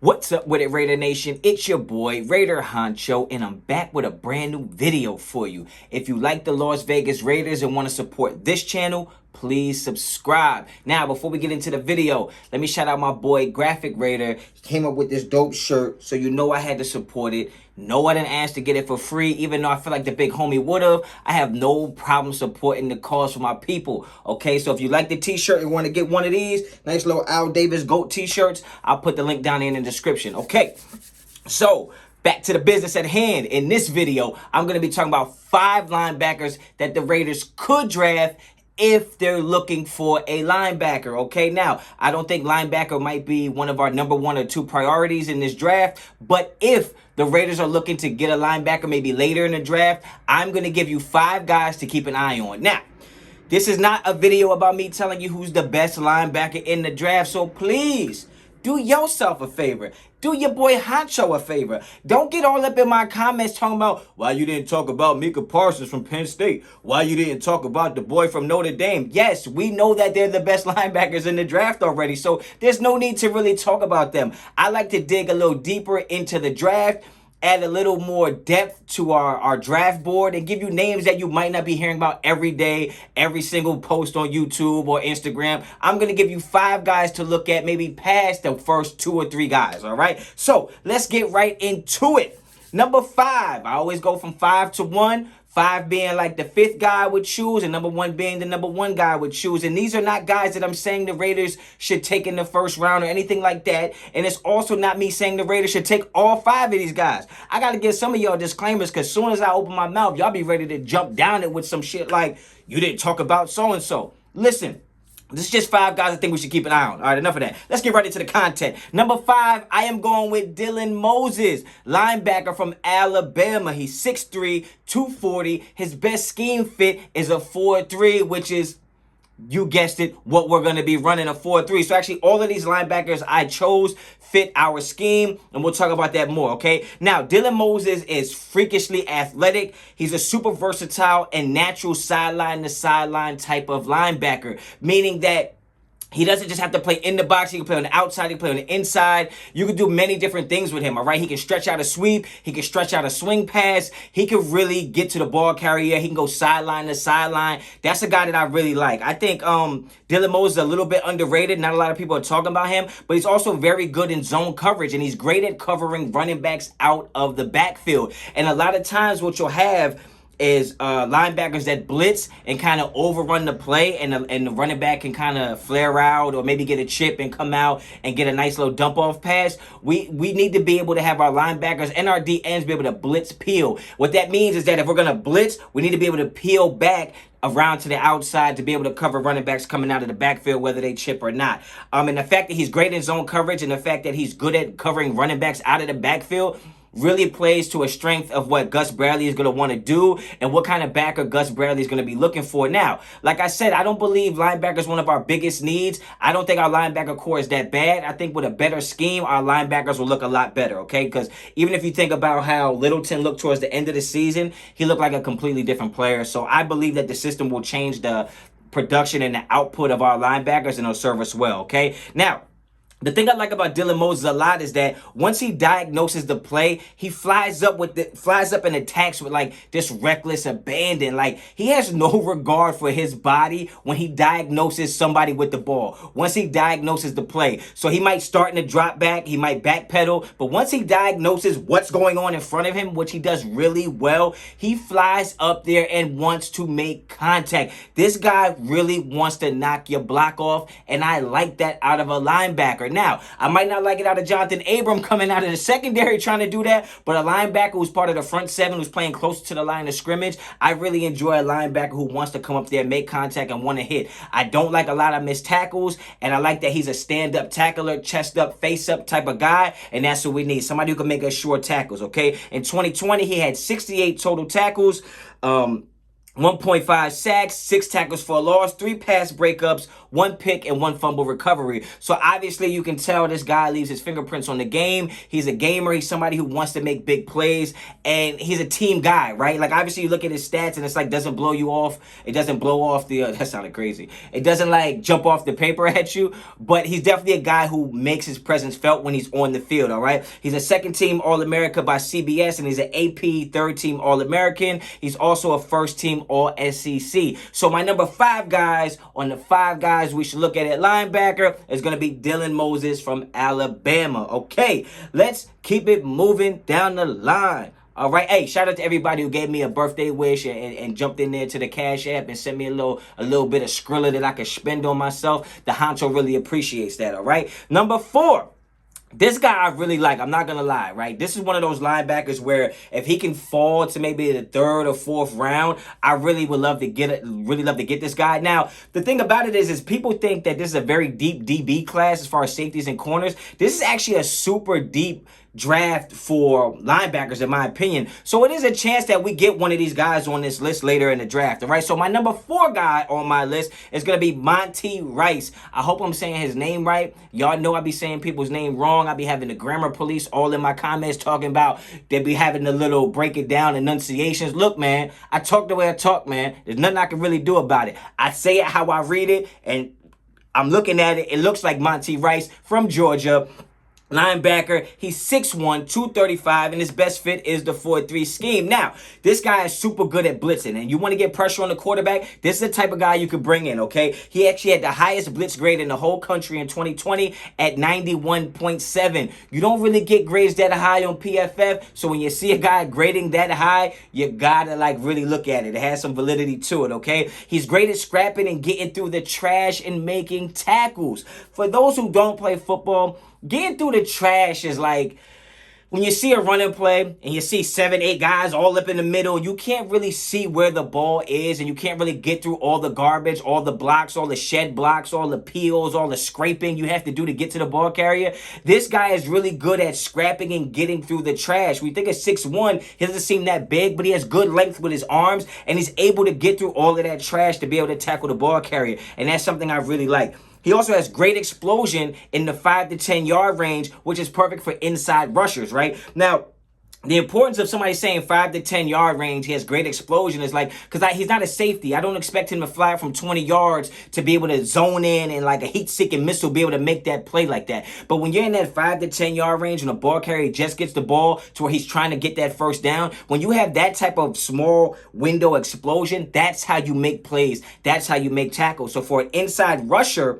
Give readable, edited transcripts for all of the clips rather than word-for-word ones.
What's up with it, Raider Nation? It's your boy, Raider Honcho, and I'm back with a brand new video for you. If you like the Las Vegas Raiders and want to support this channel, please subscribe. Now, before we get into the video, let me shout out my boy, Graphic Raider. He came up with this dope shirt, so you know I had to support it. No, I didn't ask to get it for free, even though I feel like the big homie would have. I have no problem supporting the cause for my people, okay? So if you like the t-shirt and want to get one of these, nice little Al Davis GOAT t-shirts, I'll put the link down in the description, okay? So, back to the business at hand. In this video, I'm going to be talking about 5 linebackers that the Raiders could draft if they're looking for a linebacker, okay? Now, I don't think linebacker might be one of our number 1 or 2 priorities in this draft, but if the Raiders are looking to get a linebacker maybe later in the draft, I'm going to give you 5 guys to keep an eye on. Now, this is not a video about me telling you who's the best linebacker in the draft, so please do yourself a favor. Do your boy Honcho a favor. Don't get all up in my comments talking about why you didn't talk about Micah Parsons from Penn State. Why you didn't talk about the boy from Notre Dame. Yes, we know that they're the best linebackers in the draft already, so there's no need to really talk about them. I like to dig a little deeper into the draft, add a little more depth to our draft board, and give you names that you might not be hearing about every day, every single post on YouTube or Instagram. I'm going to give you 5 guys to look at, maybe past the first 2 or 3 guys, all right? So let's get right into it. Number 5, I always go from 5 to 1. 5 being like the 5th guy I would choose, and number 1 being the number 1 guy I would choose. And these are not guys that I'm saying the Raiders should take in the first round or anything like that. And it's also not me saying the Raiders should take all 5 of these guys. I got to give some of y'all disclaimers, because as soon as I open my mouth, y'all be ready to jump down it with some shit like, you didn't talk about so-and-so. Listen. This is just 5 guys I think we should keep an eye on. All right, enough of that. Let's get right into the content. Number 5, I am going with Dylan Moses, linebacker from Alabama. He's 6'3", 240. His best scheme fit is a 4-3, which is, you guessed it, what we're going to be running, a 4-3. So actually, all of these linebackers I chose fit our scheme, and we'll talk about that more, okay? Now, Dylan Moses is freakishly athletic. He's a super versatile and natural sideline-to-sideline type of linebacker, meaning that he doesn't just have to play in the box. He can play on the outside. He can play on the inside. You can do many different things with him, all right? He can stretch out a sweep. He can stretch out a swing pass. He can really get to the ball carrier. He can go sideline to sideline. That's a guy that I really like. I think Dylan Moses is a little bit underrated. Not a lot of people are talking about him, but he's also very good in zone coverage, and he's great at covering running backs out of the backfield. And a lot of times what you'll have is linebackers that blitz and kind of overrun the play, and the running back can kind of flare out or maybe get a chip and come out and get a nice little dump off pass. We need to be able to have our linebackers and our DNs be able to blitz peel. What that means is that if we're going to blitz, we need to be able to peel back around to the outside to be able to cover running backs coming out of the backfield, whether they chip or not. And the fact that he's great in zone coverage and the fact that he's good at covering running backs out of the backfield really plays to a strength of what Gus Bradley is going to want to do and what kind of backer Gus Bradley is going to be looking for. Now, like I said, I don't believe linebacker is one of our biggest needs. I don't think our linebacker core is that bad. I think with a better scheme, our linebackers will look a lot better, okay? Because even if you think about how Littleton looked towards the end of the season, he looked like a completely different player. So I believe that the system will change the production and the output of our linebackers, and it'll serve us well, okay? Now, the thing I like about Dylan Moses a lot is that once he diagnoses the play, he flies up and attacks with like this reckless abandon. Like, he has no regard for his body when he diagnoses somebody with the ball. Once he diagnoses the play, so he might start in the drop back, he might backpedal, but once he diagnoses what's going on in front of him, which he does really well, he flies up there and wants to make contact. This guy really wants to knock your block off, and I like that out of a linebacker. Now, I might not like it out of Jonathan Abram coming out of the secondary trying to do that, but a linebacker who's part of the front 7 who's playing close to the line of scrimmage, I really enjoy a linebacker who wants to come up there, make contact, and want to hit. I don't like a lot of missed tackles, and I like that he's a stand-up tackler, chest-up, face-up type of guy, and that's what we need. Somebody who can make us sure tackles, okay? In 2020, he had 68 total tackles. 1.5 sacks, 6 tackles for a loss, 3 pass breakups, 1 pick, and 1 fumble recovery. So obviously you can tell this guy leaves his fingerprints on the game. He's a gamer. He's somebody who wants to make big plays, and he's a team guy, right? Like obviously you look at his stats and it's like doesn't blow you off. It doesn't blow off the, that sounded crazy. It doesn't like jump off the paper at you, but he's definitely a guy who makes his presence felt when he's on the field, all right? He's a second team All-America by CBS, and he's an AP third team All-American. He's also a first team All SEC. So my number 5 guys on the 5 guys we should look at linebacker is going to be Dylan Moses from Alabama. Okay, let's keep it moving down the line. All right, hey, shout out to everybody who gave me a birthday wish and jumped in there to the Cash App and sent me a little bit of Skrilla that I could spend on myself. The Honcho really appreciates that, all right? Number 4. This guy I really like. I'm not gonna lie, right? This is one of those linebackers where if he can fall to maybe the 3rd or 4th round, I really would love to get it. Really love to get this guy. Now, the thing about it is people think that this is a very deep DB class as far as safeties and corners. This is actually a super deep draft for linebackers in my opinion. So it is a chance that we get one of these guys on this list later in the draft. All right. So my number 4 guy on my list is going to be Monty Rice. I hope I'm saying his name right. Y'all know I be saying people's name wrong. I be having the grammar police all in my comments talking about they be having the little break it down enunciations. Look, man, I talk the way I talk, man. There's nothing I can really do about it. I say it how I read it, and I'm looking at it. It looks like Monty Rice from Georgia. Linebacker, he's 6'1", 235, and his best fit is the 4-3 scheme. Now, this guy is super good at blitzing, and you want to get pressure on the quarterback, this is the type of guy you could bring in, okay? He actually had the highest blitz grade in the whole country in 2020 at 91.7. You don't really get grades that high on PFF, so when you see a guy grading that high, you gotta like really look at it. It has some validity to it, okay? He's great at scrapping and getting through the trash and making tackles. For those who don't play football, getting through the trash is like when you see a running play and you see 7, 8 guys all up in the middle, you can't really see where the ball is, and you can't really get through all the garbage, all the blocks, all the shed blocks, all the peels, all the scraping you have to do to get to the ball carrier. This guy is really good at scrapping and getting through the trash. We think at 6'1", he doesn't seem that big, but he has good length with his arms, and he's able to get through all of that trash to be able to tackle the ball carrier, and that's something I really like. He also has great explosion in the 5 to 10 yard range, which is perfect for inside rushers, right? Now, the importance of somebody saying 5 to 10 yard range, he has great explosion, is like, because he's not a safety. I don't expect him to fly from 20 yards to be able to zone in and like a heat-seeking missile be able to make that play like that. But when you're in that 5 to 10 yard range and a ball carrier just gets the ball to where he's trying to get that first down, when you have that type of small window explosion, that's how you make plays. That's how you make tackles. So for an inside rusher,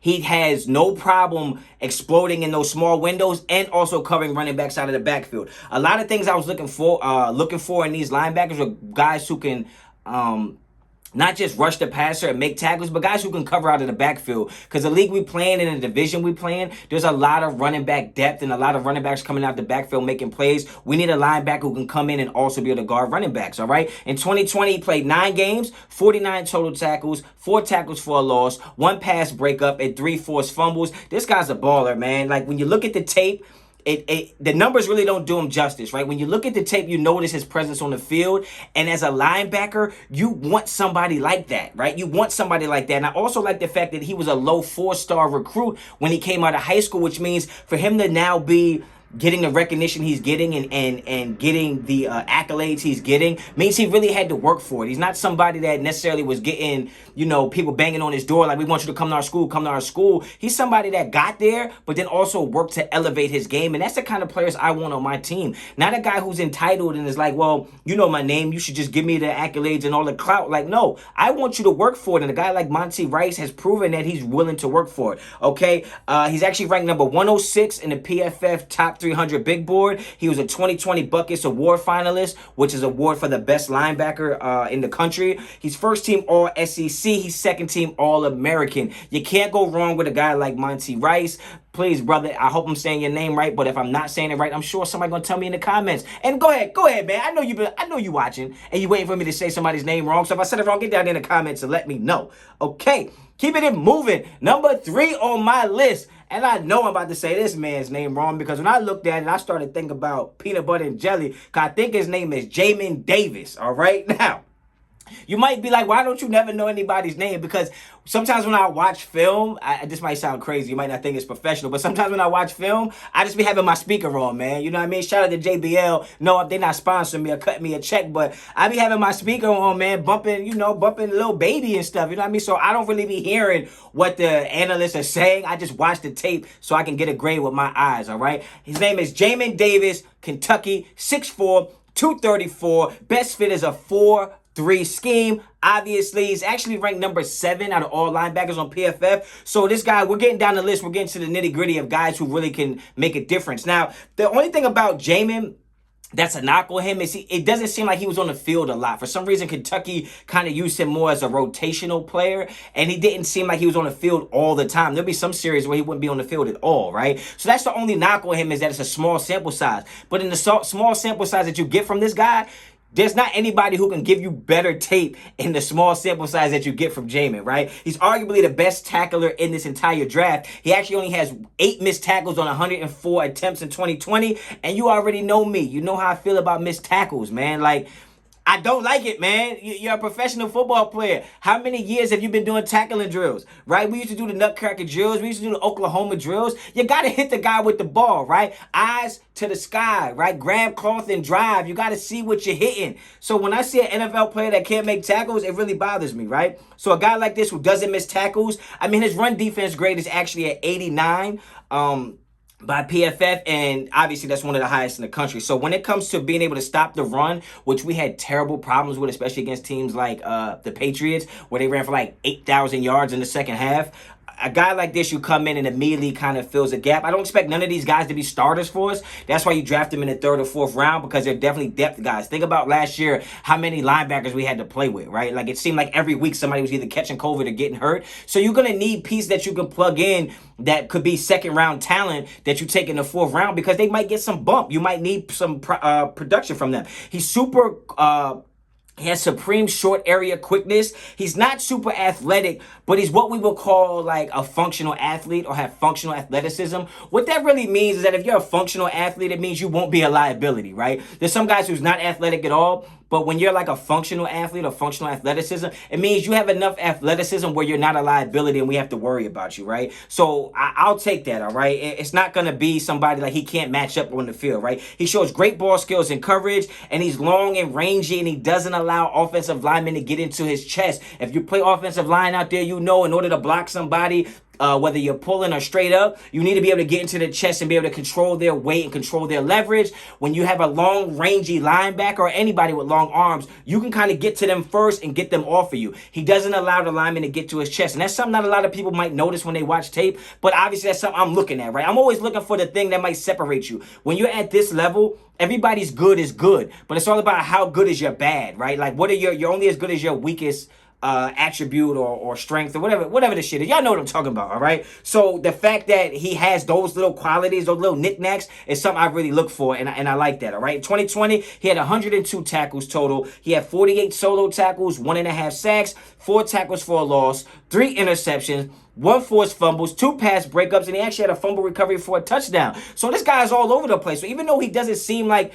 he has no problem exploding in those small windows and also covering running backs out of the backfield. A lot of things I was looking for in these linebackers were guys who can not just rush the passer and make tackles, but guys who can cover out of the backfield. Because the league we playing in, the division we playing, there's a lot of running back depth and a lot of running backs coming out the backfield making plays. We need a linebacker who can come in and also be able to guard running backs, all right? In 2020, he played 9 games, 49 total tackles, 4 tackles for a loss, 1 pass breakup, and 3 forced fumbles. This guy's a baller, man. Like, when you look at the tape, the numbers really don't do him justice, right? When you look at the tape, you notice his presence on the field. And as a linebacker, you want somebody like that, right? You want somebody like that. And I also like the fact that he was a low 4-star recruit when he came out of high school, which means for him to now be getting the recognition he's getting and getting the accolades he's getting means he really had to work for it. He's not somebody that necessarily was getting, people banging on his door like, we want you to come to our school, come to our school. He's somebody that got there, but then also worked to elevate his game. And that's the kind of players I want on my team. Not a guy who's entitled and is like, well, you know my name, you should just give me the accolades and all the clout. Like, no, I want you to work for it. And a guy like Monty Rice has proven that he's willing to work for it, okay? He's actually ranked number 106 in the PFF top 300 big board. He was a 2020 Buckets Award finalist, which is an award for the best linebacker in the country. He's first team All SEC. He's second team All American. You can't go wrong with a guy like Monty Rice. Please, brother, I hope I'm saying your name right, but if I'm not saying it right, I'm sure somebody's gonna tell me in the comments. And go ahead, man. I know you watching and you waiting for me to say somebody's name wrong. So if I said it wrong, get down in the comments and let me know. Okay, keeping it moving. Number 3 on my list. And I know I'm about to say this man's name wrong because when I looked at it, I started thinking about peanut butter and jelly. Because I think his name is Jamin Davis. All right, now. You might be like, why don't you never know anybody's name? Because sometimes when I watch film, this might sound crazy. You might not think it's professional, but sometimes when I watch film, I just be having my speaker on, man. You know what I mean? Shout out to JBL. No, they're not sponsoring me or cutting me a check, but I be having my speaker on, man, bumping Lil Baby and stuff. You know what I mean? So I don't really be hearing what the analysts are saying. I just watch the tape so I can get a grade with my eyes, all right? His name is Jamin Davis, Kentucky, 6'4", 234. Best fit is a 4-3 scheme. Obviously, he's actually ranked number 7 out of all linebackers on PFF. So this guy, we're getting down the list. We're getting to the nitty-gritty of guys who really can make a difference. Now, the only thing about Jamin that's a knock on him is it doesn't seem like he was on the field a lot. For some reason, Kentucky kind of used him more as a rotational player, and he didn't seem like he was on the field all the time. There'll be some series where he wouldn't be on the field at all, right? So that's the only knock on him, is that it's a small sample size. But in the small sample size that you get from this guy, there's not anybody who can give you better tape in the small sample size that you get from Jamin, right? He's arguably the best tackler in this entire draft. He actually only has 8 missed tackles on 104 attempts in 2020. And you already know me. You know how I feel about missed tackles, man. Like, I don't like it, man. You're a professional football player. How many years have you been doing tackling drills, right? We used to do the Nutcracker drills. We used to do the Oklahoma drills. You got to hit the guy with the ball, right? Eyes to the sky, right? Grab cloth and drive. You got to see what you're hitting. So when I see an NFL player that can't make tackles, it really bothers me, right? So a guy like this who doesn't miss tackles, I mean, his run defense grade is actually at 89. By PFF, and obviously that's one of the highest in the country. So when it comes to being able to stop the run, which we had terrible problems with, especially against teams like the Patriots, where they ran for like 8,000 yards in the second half, a guy like this, you come in and immediately kind of fills a gap. I don't expect none of these guys to be starters for us. That's why you draft them in the 3rd or 4th round, because they're definitely depth guys. Think about last year, how many linebackers we had to play with, right? Like, it seemed like every week somebody was either catching COVID or getting hurt. So you're going to need pieces that you can plug in that could be 2nd round talent that you take in the 4th round, because they might get some bump. You might need some production from them. He's super... He has supreme short area quickness. He's not super athletic, but he's what we would call like a functional athlete, or have functional athleticism. What that really means is that if you're a functional athlete, it means you won't be a liability, right? There's some guys who's not athletic at all, but when you're like a functional athlete or functional athleticism, it means you have enough athleticism where you're not a liability and we have to worry about you, right? So I'll take that, all right? It's not going to be somebody like he can't match up on the field, right? He shows great ball skills and coverage, and he's long and rangy, and he doesn't allow offensive linemen to get into his chest. If you play offensive line out there, you know in order to block somebody, whether you're pulling or straight up, you need to be able to get into the chest and be able to control their weight and control their leverage. When you have a long, rangy linebacker or anybody with long arms, you can kind of get to them first and get them off of you. He doesn't allow the lineman to get to his chest. And that's something not a lot of people might notice when they watch tape, but obviously that's something I'm looking at, right? I'm always looking for the thing that might separate you. When you're at this level, everybody's good is good, but it's all about how good is your bad, right? Like, what are you're only as good as your weakest attribute or strength or whatever the shit is. Y'all know what I'm talking about, all right? So the fact that he has those little qualities, those little knickknacks, is something I really look for, and I like that, all right? In 2020, he had 102 tackles total. He had 48 solo tackles, 1.5 sacks, 4 tackles for a loss, 3 interceptions, 1 forced fumbles, 2 pass breakups, and he actually had a fumble recovery for a touchdown. So this guy is all over the place. So even though he doesn't seem like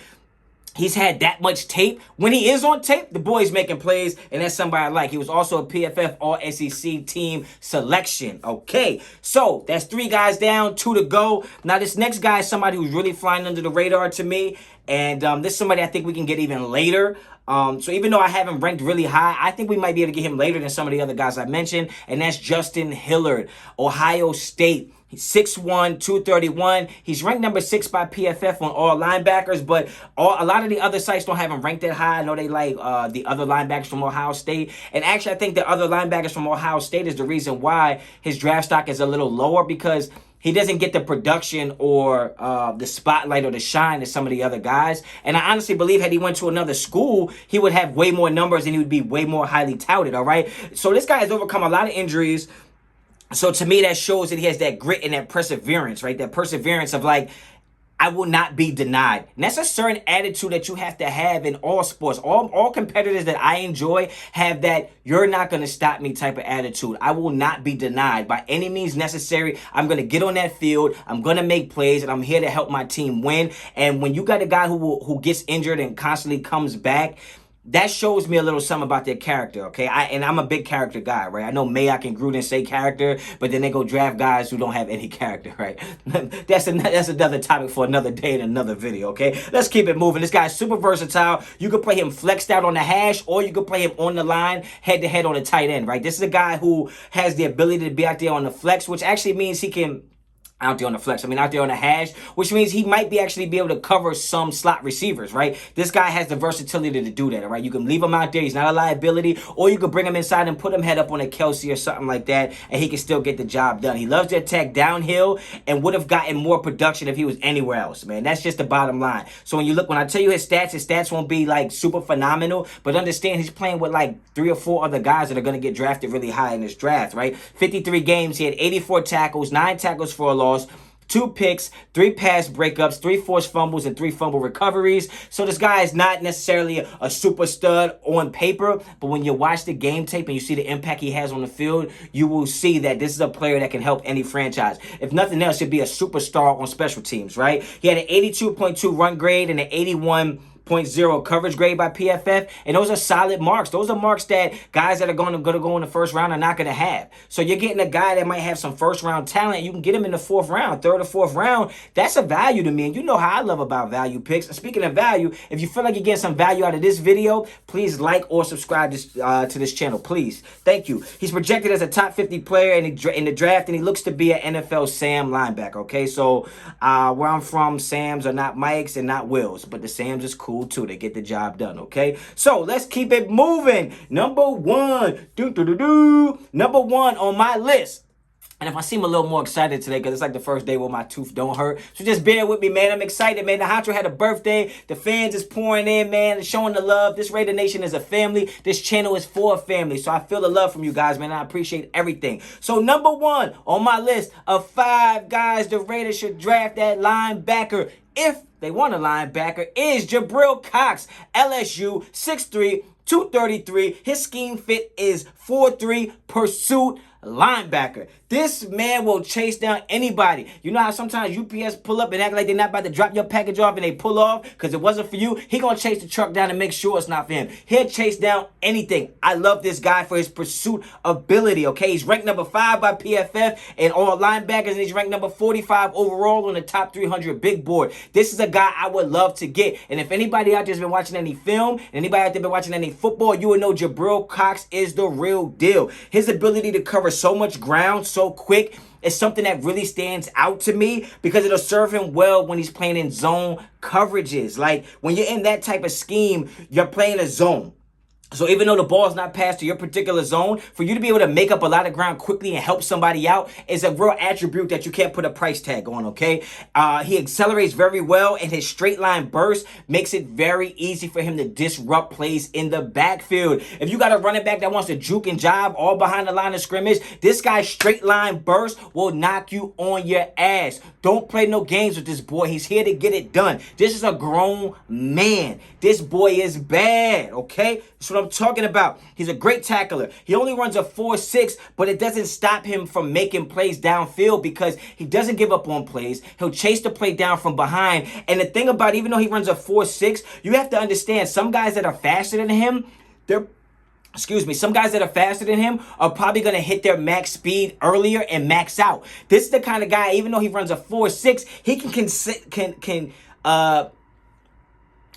he's had that much tape, when he is on tape, the boy's making plays, and that's somebody I like. He was also a PFF All-SEC team selection. Okay, so that's 3 guys down, 2 to go. Now, this next guy is somebody who's really flying under the radar to me, and this is somebody I think we can get even later. So even though I have him ranked really high, I think we might be able to get him later than some of the other guys I mentioned, and that's Justin Hilliard, Ohio State. He's 6'1", 231. He's ranked number 6 by PFF on all linebackers, but a lot of the other sites don't have him ranked that high. I know they like the other linebackers from Ohio State. And actually, I think the other linebackers from Ohio State is the reason why his draft stock is a little lower, because he doesn't get the production or the spotlight or the shine as some of the other guys. And I honestly believe had he went to another school, he would have way more numbers and he would be way more highly touted, all right? So this guy has overcome a lot of injuries. So to me, that shows that he has that grit and that perseverance, right? That perseverance of like, I will not be denied. And that's a certain attitude that you have to have in all sports. All competitors that I enjoy have that you're not going to stop me type of attitude. I will not be denied by any means necessary. I'm going to get on that field. I'm going to make plays, and I'm here to help my team win. And when you got a guy who gets injured and constantly comes back, that shows me a little something about their character, okay? And I'm a big character guy, right? I know Mayock and Gruden say character, but then they go draft guys who don't have any character, right? That's another topic for another day and another video, okay? Let's keep it moving. This guy's super versatile. You could play him flexed out on the hash, or you could play him on the line, head-to-head on the tight end, right? This is a guy who has the ability to be out there on the flex, which actually means he can out there on the flex. I mean, out there on the hash, which means he might be actually be able to cover some slot receivers, right? This guy has the versatility to do that, all right? You can leave him out there. He's not a liability, or you can bring him inside and put him head up on a Kelsey or something like that, and he can still get the job done. He loves to attack downhill and would have gotten more production if he was anywhere else, man. That's just the bottom line. So when I tell you his stats won't be like super phenomenal, but understand he's playing with like 3 or 4 other guys that are going to get drafted really high in this draft, right? 53 games. He had 84 tackles, 9 tackles for a loss, 2 picks, 3 pass breakups, 3 forced fumbles, and 3 fumble recoveries. So this guy is not necessarily a super stud on paper, but when you watch the game tape and you see the impact he has on the field, you will see that this is a player that can help any franchise. If nothing else, he'd be a superstar on special teams, right? He had an 82.2 run grade and an 81.0 coverage grade by PFF, and those are solid marks. Those are marks that guys that are going to go in the first round are not going to have. So you're getting a guy that might have some first round talent. You can get him in the 4th round, 3rd or 4th round. That's a value to me, and you know how I love about value picks. And speaking of value, if you feel like you're getting some value out of this video, please like or subscribe to this channel, please. Thank you. He's projected as a top 50 player in the draft, and he looks to be an NFL Sam linebacker, okay? So where I'm from, Sams are not Mikes and not Wills, but the Sams is cool too. They get the job done, okay? So let's keep it moving. Number one on my list. And if I seem a little more excited today, because it's like the first day where my tooth don't hurt, so just bear with me, man. I'm excited, man. The Honcho had a birthday. The fans is pouring in, man, showing the love. This Raider Nation is a family. This channel is for a family. So I feel the love from you guys, man. I appreciate everything. So number 1 on my list of 5 guys the Raiders should draft at linebacker, if they want a linebacker, is Jabril Cox, LSU, 6'3", 233. His scheme fit is 4-3 pursuit linebacker. This man will chase down anybody. You know how sometimes UPS pull up and act like they're not about to drop your package off and they pull off because it wasn't for you? He gonna chase the truck down and make sure it's not for him. He'll chase down anything. I love this guy for his pursuit ability, okay? He's ranked number 5 by PFF in all linebackers, and he's ranked number 45 overall on the top 300 big board. This is a guy I would love to get. And if anybody out there's been watching any film, and anybody out there been watching any football, you would know Jabril Cox is the real deal. His ability to cover so much ground so quick is something that really stands out to me because it'll serve him well when he's playing in zone coverages. Like when you're in that type of scheme, you're playing a zone. So even though the ball's not passed to your particular zone, for you to be able to make up a lot of ground quickly and help somebody out is a real attribute that you can't put a price tag on, okay? He accelerates very well, and his straight line burst makes it very easy for him to disrupt plays in the backfield. If you got a running back that wants to juke and jive all behind the line of scrimmage, this guy's straight line burst will knock you on your ass. Don't play no games with this boy. He's here to get it done. This is a grown man. This boy is bad, okay? That's what I'm talking about. He's a great tackler. He only runs a 4.6, but it doesn't stop him from making plays downfield because he doesn't give up on plays. He'll chase the play down from behind. And the thing about, even though he runs a 4.6, you have to understand some guys that are faster than him, some guys that are faster than him are probably going to hit their max speed earlier and max out. This is the kind of guy, even though he runs a 4.6, he can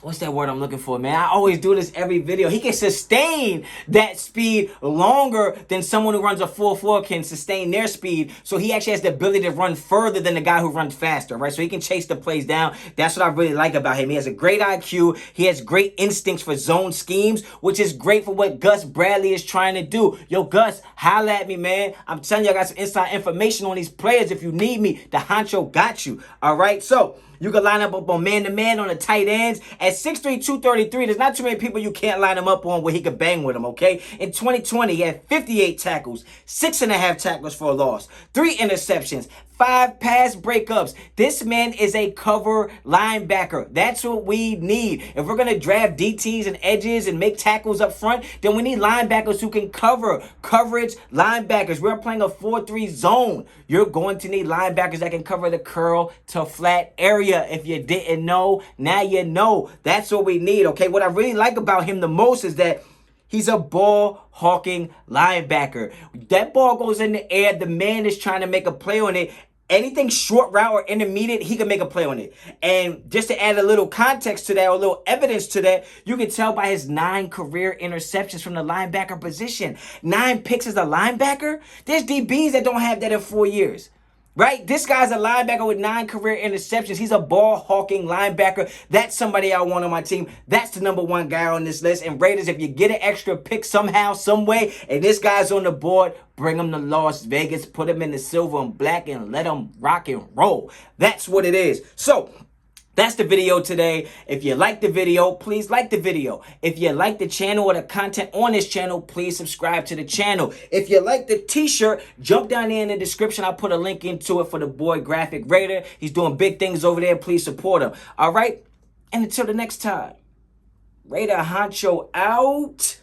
what's that word I'm looking for, man? I always do this every video. He can sustain that speed longer than someone who runs a 4.4 can sustain their speed. So he actually has the ability to run further than the guy who runs faster, right? So he can chase the plays down. That's what I really like about him. He has a great IQ. He has great instincts for zone schemes, which is great for what Gus Bradley is trying to do. Yo, Gus, holla at me, man. I'm telling you, I got some inside information on these players. If you need me, the Honcho got you, all right? So you can line up on man-to-man on the tight ends. At 6'3", 233, there's not too many people you can't line him up on where he could bang with him, okay? In 2020, he had 58 tackles, 6.5 tackles for a loss, 3 interceptions, 5 pass breakups. This man is a cover linebacker. That's what we need. If we're going to draft DTs and edges and make tackles up front, then we need linebackers who can cover. Coverage linebackers. We're playing a 4-3 zone. You're going to need linebackers that can cover the curl to flat area. If you didn't know, now you know. That's what we need, okay? What I really like about him the most is that he's a ball-hawking linebacker. That ball goes in the air. The man is trying to make a play on it. Anything short route or intermediate, he can make a play on it. And just to add a little context to that, or a little evidence to that, you can tell by his 9 career interceptions from the linebacker position. 9 picks as a linebacker? There's DBs that don't have that in 4 years. Right? This guy's a linebacker with 9 career interceptions. He's a ball-hawking linebacker. That's somebody I want on my team. That's the #1 guy on this list. And Raiders, if you get an extra pick somehow, some way, and this guy's on the board, bring him to Las Vegas, put him in the silver and black, and let him rock and roll. That's what it is. So, that's the video today. If you like the video, please like the video. If you like the channel or the content on this channel, please subscribe to the channel. If you like the t-shirt, jump down there in the description. I'll put a link into it for the boy Graphic Raider. He's doing big things over there. Please support him. All right? And until the next time, Raider Honcho out.